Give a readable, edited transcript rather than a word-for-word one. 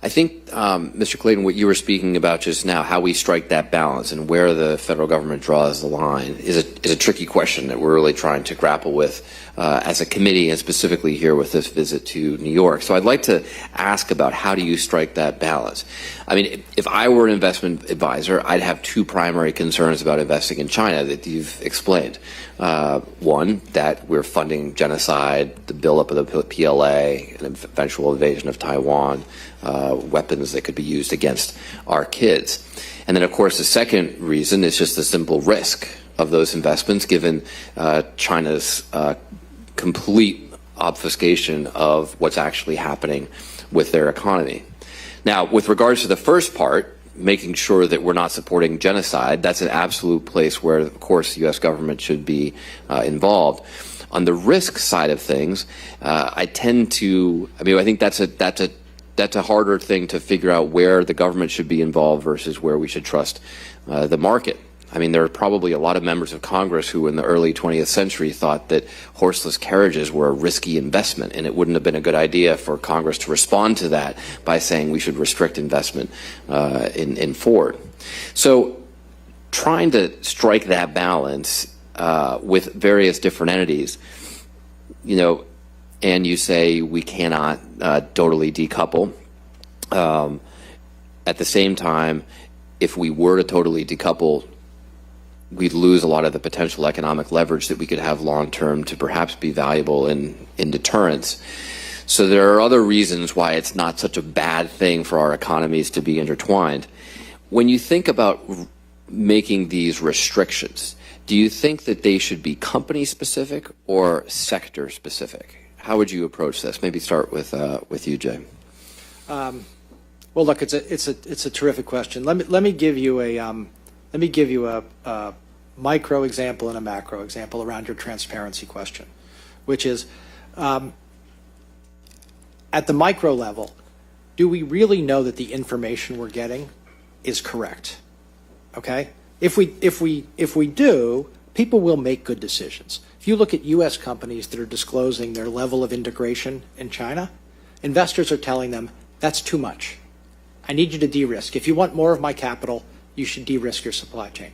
I think, Mr. Clayton, what you were speaking about just now, how we strike that balance and where the federal government draws the line is a tricky question that we're really trying to grapple with as a committee, and specifically here with this visit to New York. So I'd like to ask about how do you strike that balance? I mean, if I were an investment advisor, I'd have two primary concerns about investing in China that you've explained. One, that we're funding genocide, the buildup of the PLA, an eventual invasion of Taiwan, weapons that could be used against our kids. And then, of course, the second reason is just the simple risk of those investments, given China's complete obfuscation of what's actually happening with their economy. Now, with regards to the first part, making sure that we're not supporting genocide, that's an absolute place where, of course, the U.S. government should be involved. On the risk side of things, I think that's a harder thing to figure out where the government should be involved versus where we should trust the market. I mean, there are probably a lot of members of Congress who in the early 20th century thought that horseless carriages were a risky investment, and it wouldn't have been a good idea for Congress to respond to that by saying we should restrict investment in Ford. So trying to strike that balance with various different entities, and you say we cannot totally decouple. At the same time, if we were to totally decouple, we'd lose a lot of the potential economic leverage that we could have long-term to perhaps be valuable in deterrence. So there are other reasons why it's not such a bad thing for our economies to be intertwined. When you think about making these restrictions, do you think that they should be company-specific or sector-specific? How would you approach this? Maybe start with you, Jay. Well, look, it's a terrific question. Let me give you a micro example and a macro example around your transparency question, which is at the micro level, do we really know that the information we're getting is correct? Okay, if we do, people will make good decisions. If you look at U.S. companies that are disclosing their level of integration in China, investors are telling them that's too much. I need you to de-risk. If you want more of my capital, you should de-risk your supply chain.